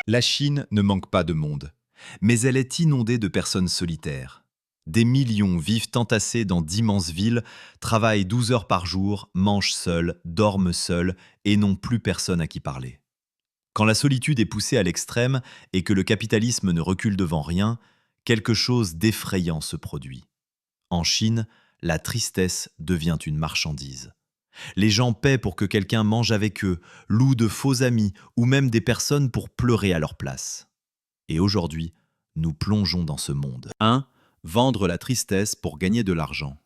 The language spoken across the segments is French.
La Chine ne manque pas de monde, mais elle est inondée de personnes solitaires. Des millions vivent entassés dans d'immenses villes, travaillent 12 heures par jour, mangent seuls, dorment seuls et n'ont plus personne à qui parler. Quand la solitude est poussée à l'extrême et que le capitalisme ne recule devant rien, quelque chose d'effrayant se produit. En Chine, la tristesse devient une marchandise. Les gens paient pour que quelqu'un mange avec eux, louent de faux amis ou même des personnes pour pleurer à leur place. Et aujourd'hui, nous plongeons dans ce monde. 1. Vendre la tristesse pour gagner de l'argent.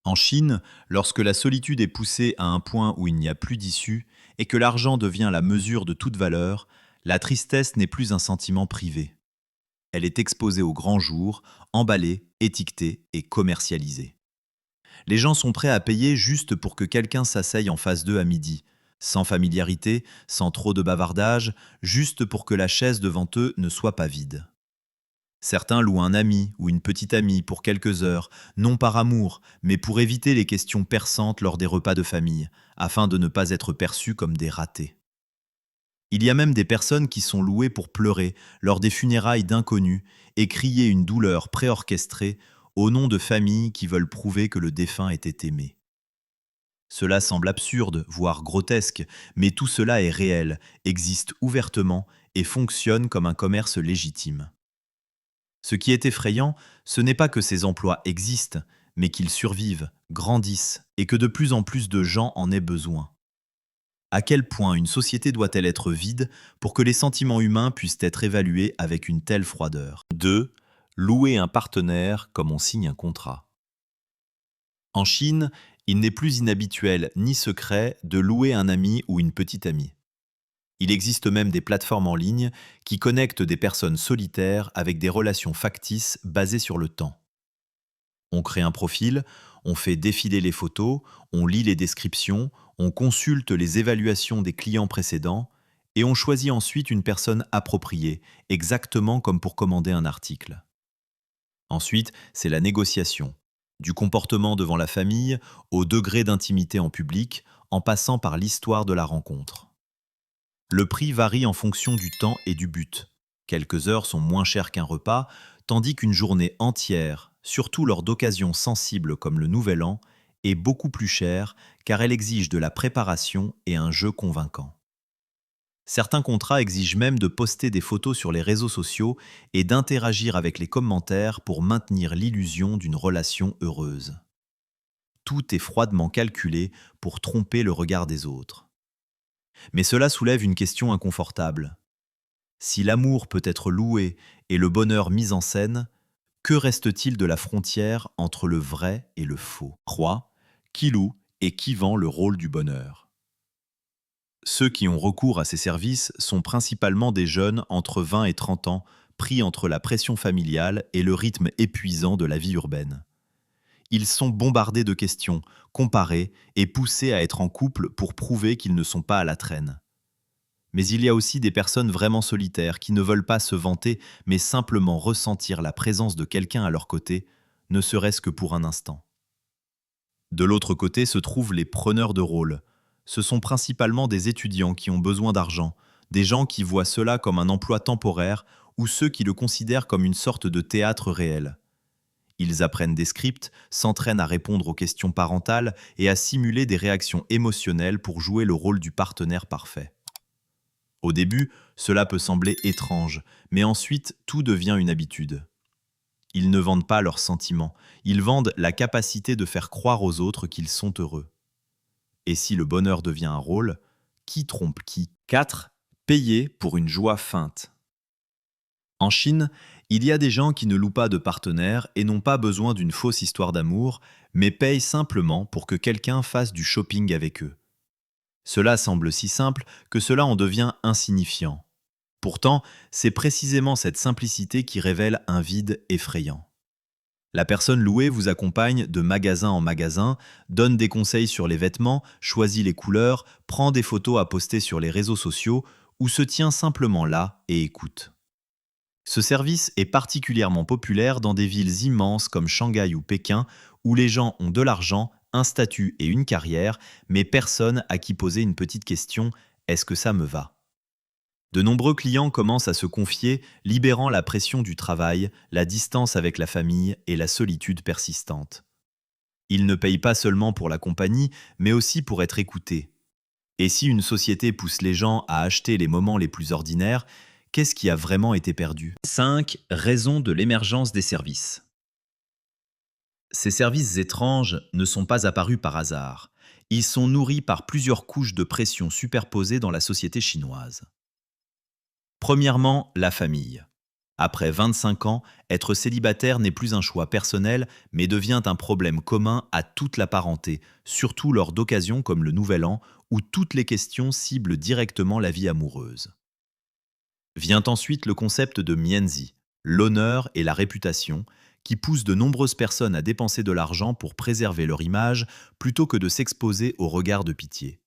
En Chine, lorsque la solitude est poussée à un point où il n'y a plus d'issue et que l'argent devient la mesure de toute valeur, la tristesse n'est plus un sentiment privé. Elle est exposée au grand jour, emballée, étiquetée et commercialisée. Les gens sont prêts à payer juste pour que quelqu'un s'asseye en face d'eux à midi, sans familiarité, sans trop de bavardage, juste pour que la chaise devant eux ne soit pas vide. Certains louent un ami ou une petite amie pour quelques heures, non par amour, mais pour éviter les questions perçantes lors des repas de famille, afin de ne pas être perçus comme des ratés. Il y a même des personnes qui sont louées pour pleurer lors des funérailles d'inconnus et crier une douleur préorchestrée au nom de familles qui veulent prouver que le défunt était aimé. Cela semble absurde, voire grotesque, mais tout cela est réel, existe ouvertement et fonctionne comme un commerce légitime. Ce qui est effrayant, ce n'est pas que ces emplois existent, mais qu'ils survivent, grandissent et que de plus en plus de gens en aient besoin. À quel point une société doit-elle être vide pour que les sentiments humains puissent être évalués avec une telle froideur? 2. Louer un partenaire comme on signe un contrat. En Chine, il n'est plus inhabituel ni secret de louer un ami ou une petite amie. Il existe même des plateformes en ligne qui connectent des personnes solitaires avec des relations factices basées sur le temps. On crée un profil, on fait défiler les photos, on lit les descriptions, on consulte les évaluations des clients précédents et on choisit ensuite une personne appropriée, exactement comme pour commander un article. Ensuite, c'est la négociation. Du comportement devant la famille au degré d'intimité en public, en passant par l'histoire de la rencontre. Le prix varie en fonction du temps et du but. Quelques heures sont moins chères qu'un repas, tandis qu'une journée entière, surtout lors d'occasions sensibles comme le Nouvel An, est beaucoup plus chère car elle exige de la préparation et un jeu convaincant. Certains contrats exigent même de poster des photos sur les réseaux sociaux et d'interagir avec les commentaires pour maintenir l'illusion d'une relation heureuse. Tout est froidement calculé pour tromper le regard des autres. Mais cela soulève une question inconfortable. Si l'amour peut être loué et le bonheur mis en scène, que reste-t-il de la frontière entre le vrai et le faux? 3. Qui loue et qui vend le rôle du bonheur? Ceux qui ont recours à ces services sont principalement des jeunes entre 20 et 30 ans, pris entre la pression familiale et le rythme épuisant de la vie urbaine. Ils sont bombardés de questions, comparés et poussés à être en couple pour prouver qu'ils ne sont pas à la traîne. Mais il y a aussi des personnes vraiment solitaires qui ne veulent pas se vanter, mais simplement ressentir la présence de quelqu'un à leur côté, ne serait-ce que pour un instant. De l'autre côté se trouvent les preneurs de rôle. Ce sont principalement des étudiants qui ont besoin d'argent, des gens qui voient cela comme un emploi temporaire ou ceux qui le considèrent comme une sorte de théâtre réel. Ils apprennent des scripts, s'entraînent à répondre aux questions parentales et à simuler des réactions émotionnelles pour jouer le rôle du partenaire parfait. Au début, cela peut sembler étrange, mais ensuite tout devient une habitude. Ils ne vendent pas leurs sentiments, ils vendent la capacité de faire croire aux autres qu'ils sont heureux. Et si le bonheur devient un rôle, qui trompe qui? 4. Payer pour une joie feinte. En Chine, il y a des gens qui ne louent pas de partenaire et n'ont pas besoin d'une fausse histoire d'amour, mais payent simplement pour que quelqu'un fasse du shopping avec eux. Cela semble si simple que cela en devient insignifiant. Pourtant, c'est précisément cette simplicité qui révèle un vide effrayant. La personne louée vous accompagne de magasin en magasin, donne des conseils sur les vêtements, choisit les couleurs, prend des photos à poster sur les réseaux sociaux ou se tient simplement là et écoute. Ce service est particulièrement populaire dans des villes immenses comme Shanghai ou Pékin, où les gens ont de l'argent, un statut et une carrière, mais personne à qui poser une petite question: est-ce que ça me va? De nombreux clients commencent à se confier, libérant la pression du travail, la distance avec la famille et la solitude persistante. Ils ne payent pas seulement pour la compagnie, mais aussi pour être écoutés. Et si une société pousse les gens à acheter les moments les plus ordinaires, qu'est-ce qui a vraiment été perdu? 5 raisons de l'émergence des services. Ces services étranges ne sont pas apparus par hasard. Ils sont nourris par plusieurs couches de pression superposées dans la société chinoise. Premièrement, la famille. Après 25 ans, être célibataire n'est plus un choix personnel, mais devient un problème commun à toute la parenté, surtout lors d'occasions comme le Nouvel An, où toutes les questions ciblent directement la vie amoureuse. Vient ensuite le concept de mianzi, l'honneur et la réputation, qui pousse de nombreuses personnes à dépenser de l'argent pour préserver leur image plutôt que de s'exposer au regard de pitié.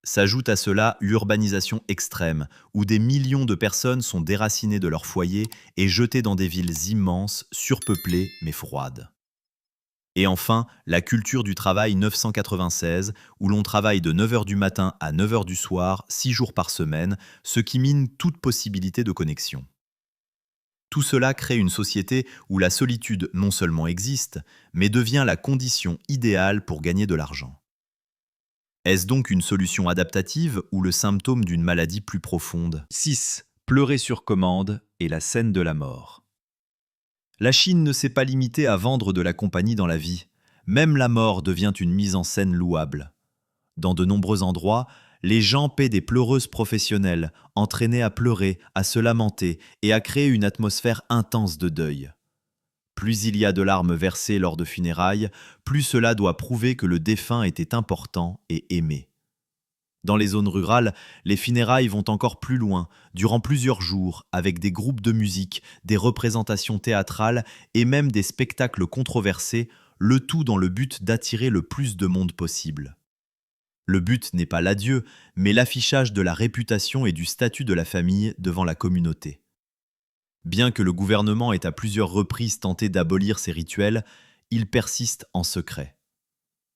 S'ajoute à cela l'urbanisation extrême, où des millions de personnes sont déracinées de leur foyer et jetées dans des villes immenses, surpeuplées mais froides. Et enfin, la culture du travail 996, où l'on travaille de 9 heures du matin à 9 heures du soir, 6 jours par semaine, ce qui mine toute possibilité de connexion. Tout cela crée une société où la solitude non seulement existe, mais devient la condition idéale pour gagner de l'argent. Est-ce donc une solution adaptative ou le symptôme d'une maladie plus profonde? 6. Pleurer sur commande et la scène de la mort. La Chine ne s'est pas limitée à vendre de la compagnie dans la vie. Même la mort devient une mise en scène louable. Dans de nombreux endroits, les gens paient des pleureuses professionnelles, entraînées à pleurer, à se lamenter et à créer une atmosphère intense de deuil. Plus il y a de larmes versées lors de funérailles, plus cela doit prouver que le défunt était important et aimé. Dans les zones rurales, les funérailles vont encore plus loin, durant plusieurs jours, avec des groupes de musique, des représentations théâtrales et même des spectacles controversés, le tout dans le but d'attirer le plus de monde possible. Le but n'est pas l'adieu, mais l'affichage de la réputation et du statut de la famille devant la communauté. Bien que le gouvernement ait à plusieurs reprises tenté d'abolir ces rituels, ils persistent en secret.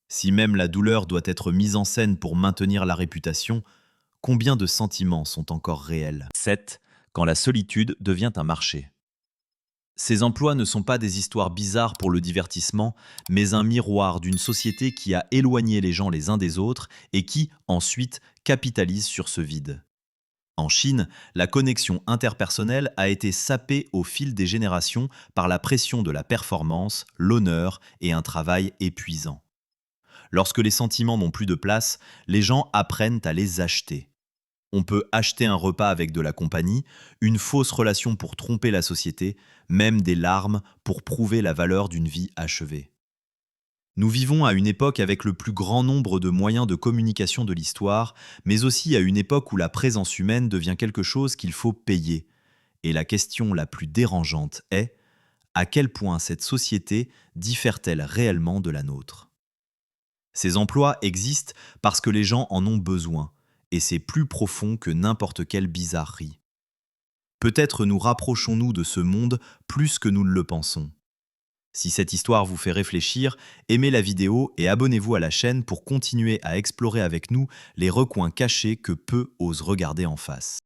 Si même la douleur doit être mise en scène pour maintenir la réputation, combien de sentiments sont encore réels? 7. Quand la solitude devient un marché. Ces emplois ne sont pas des histoires bizarres pour le divertissement, mais un miroir d'une société qui a éloigné les gens les uns des autres et qui, ensuite, capitalise sur ce vide. En Chine, la connexion interpersonnelle a été sapée au fil des générations par la pression de la performance, l'honneur et un travail épuisant. Lorsque les sentiments n'ont plus de place, les gens apprennent à les acheter. On peut acheter un repas avec de la compagnie, une fausse relation pour tromper la société, même des larmes pour prouver la valeur d'une vie achevée. Nous vivons à une époque avec le plus grand nombre de moyens de communication de l'histoire, mais aussi à une époque où la présence humaine devient quelque chose qu'il faut payer. Et la question la plus dérangeante est: à quel point cette société diffère-t-elle réellement de la nôtre? Ces emplois existent parce que les gens en ont besoin, et c'est plus profond que n'importe quelle bizarrerie. Peut-être nous rapprochons-nous de ce monde plus que nous ne le pensons. Si cette histoire vous fait réfléchir, aimez la vidéo et abonnez-vous à la chaîne pour continuer à explorer avec nous les recoins cachés que peu osent regarder en face.